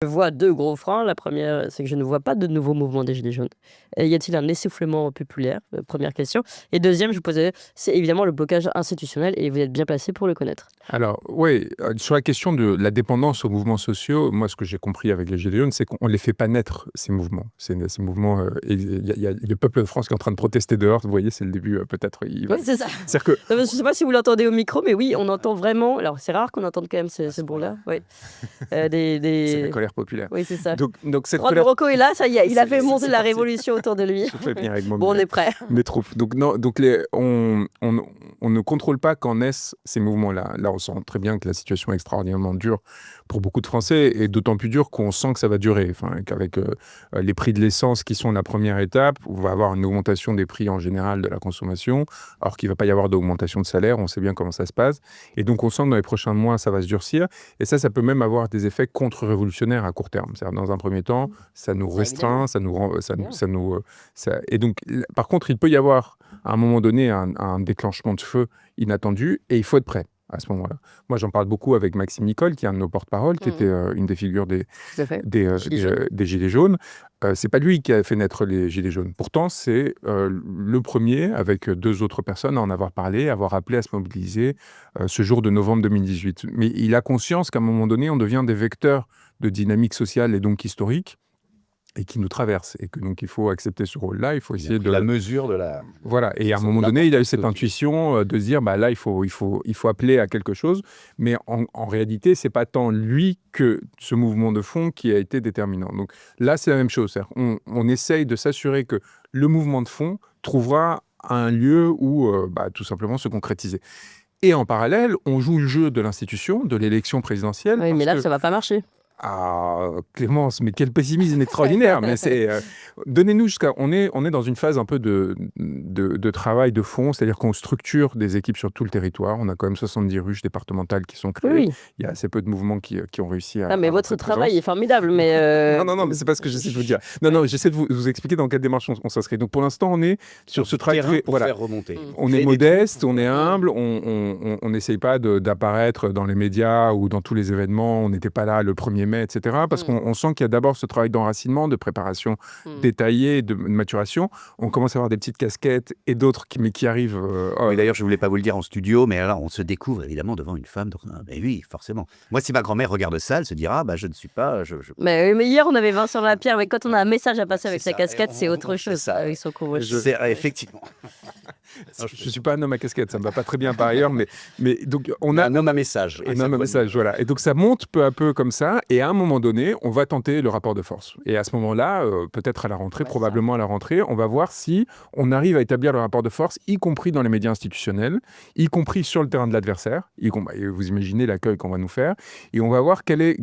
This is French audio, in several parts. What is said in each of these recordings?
Je vois 2 gros freins. La première, c'est que je ne vois pas de nouveau mouvement des gilets jaunes. Y a-t-il un essoufflement populaire? 1re question et 2e, je vous posais, c'est évidemment le blocage institutionnel et vous êtes bien placé pour le connaître. Alors oui, sur la question de la dépendance aux mouvements sociaux, moi ce que j'ai compris avec les gilets jaunes, c'est qu'on les fait pas naître ces mouvements. Ces mouvements, et il y a le peuple de France qui est en train de protester dehors, vous voyez, c'est le début, peut-être il va Oui, c'est ça. c'est-à-dire que Non mais je sais pas si vous l'entendez au micro, mais oui, on entend vraiment alors c'est rare qu'on entende quand même à ce ce bruit-là, point-là. oui. C'est la Des colère populaire. oui, c'est ça. Donc cette Juan colère Rocco est là, ça y est, il a fait monter c'est la parti. révolution autour de lui. Je fais venir avec Bon, on est prêt. mes troupes. Donc non, donc on ne contrôle pas quand naissent ces mouvements-là. Là, on sent très bien que la situation est extraordinairement dure pour beaucoup de Français et d'autant plus dure qu'on sent que ça va durer. Enfin, qu'avec les prix de l'essence qui sont la première étape, on va avoir une augmentation des prix en général de la consommation, alors qu'il ne va pas y avoir d'augmentation de salaire, on sait bien comment ça se passe. Et donc on sent que dans les prochains mois, ça va se durcir. Et ça peut même avoir des effets contre-révolutionnaires à court terme. C'est-à-dire, dans un premier temps, ça nous restreint, ça nous rend, et donc, par contre, il peut y avoir à un moment donné un déclenchement de feu inattendu et il faut être prêt à ce moment-là. Moi, j'en parle beaucoup avec Maxime Nicole, qui est un de nos porte-parole, qui était une des figures des Gilets jaunes. C'est pas lui qui a fait naître les Gilets jaunes. Pourtant, c'est le premier, avec 2 autres personnes, à en avoir parlé, avoir appelé à se mobiliser ce jour de novembre 2018. Mais il a conscience qu'à un moment donné, on devient des vecteurs de dynamique sociale et donc historique, et qui nous traverse et que donc il faut accepter ce rôle-là, il faut essayer de la mesure de la voilà. Et à un moment donné, il a eu cette intuition de se dire bah là il faut appeler à quelque chose, mais en réalité c'est pas tant lui que ce mouvement de fond qui a été déterminant. Donc là c'est la même chose, on essaye de s'assurer que le mouvement de fond trouvera un lieu où tout simplement se concrétiser. Et en parallèle, on joue le jeu de l'institution, de l'élection présidentielle. Oui, mais là ça va pas marcher. Ah, Clémence, mais quel pessimisme extraordinaire. Mais c'est donnez-nous jusqu'à on est dans une phase un peu de travail de fond, c'est-à-dire qu'on structure des équipes sur tout le territoire. On a quand même 70 ruches départementales qui sont créées. Oui. Il y a assez peu de mouvements qui ont réussi à mais votre travail est formidable, mais non, mais c'est pas ce que j'essaie de vous dire. Non, j'essaie de vous expliquer dans quelle démarche on s'inscrit. Donc pour l'instant, on est sur ce travail pour faire remonter. On est modeste, on est humble, on n'essaye pas d'apparaître dans les médias ou dans tous les événements. On n'était pas là le 1er mai, etc. Parce qu'on sent qu'il y a d'abord ce travail d'enracinement, de préparation détaillée, de maturation. On commence à avoir des petites casquettes et d'autres qui arrivent. Oui, d'ailleurs, je voulais pas vous le dire en studio, mais là, on se découvre évidemment devant une femme. Donc, mais oui, forcément. Moi, si ma grand-mère regarde ça, elle se dira, je ne suis pas. Mais hier, on avait Vincent Lapierre, mais quand on a un message à passer avec sa casquette, c'est autre chose. Ça, avec son couvre-chef. Effectivement. Je suis pas un homme à casquette, ça me va pas très bien par ailleurs, mais donc on a un homme à message. Un homme à message, voilà. Et donc ça monte peu à peu comme ça, et à un moment donné, on va tenter le rapport de force. Et à ce moment-là, peut-être à la rentrée, probablement à la rentrée, on va voir si on arrive à établir le rapport de force, y compris dans les médias institutionnels, y compris sur le terrain de l'adversaire. Vous imaginez l'accueil qu'on va nous faire, et on va voir quelle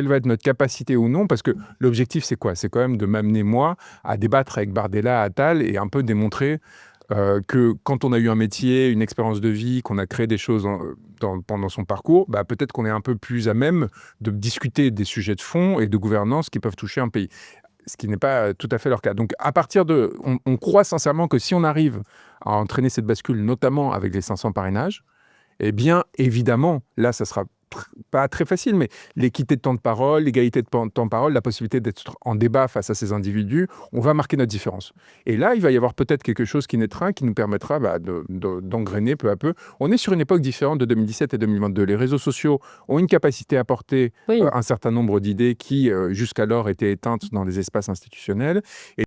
va être notre capacité ou non, parce que l'objectif c'est quoi? C'est quand même de m'amener moi à débattre avec Bardella, Attal, et un peu démontrer que quand on a eu un métier, une expérience de vie, qu'on a créé des choses pendant son parcours, peut-être qu'on est un peu plus à même de discuter des sujets de fond et de gouvernance qui peuvent toucher un pays. Ce qui n'est pas tout à fait leur cas. Donc à partir de... On croit sincèrement que si on arrive à entraîner cette bascule, notamment avec les 500 parrainages, eh bien évidemment, là ça sera pas très facile, mais l'équité de temps de parole, l'égalité de temps de parole, la possibilité d'être en débat face à ces individus, on va marquer notre différence. Et là, il va y avoir peut-être quelque chose qui naîtra, qui nous permettra d'engrainer peu à peu. On est sur une époque différente de 2017 et 2022. Les réseaux sociaux ont une capacité à porter un certain nombre d'idées qui, jusqu'alors, étaient éteintes dans les espaces institutionnels. Et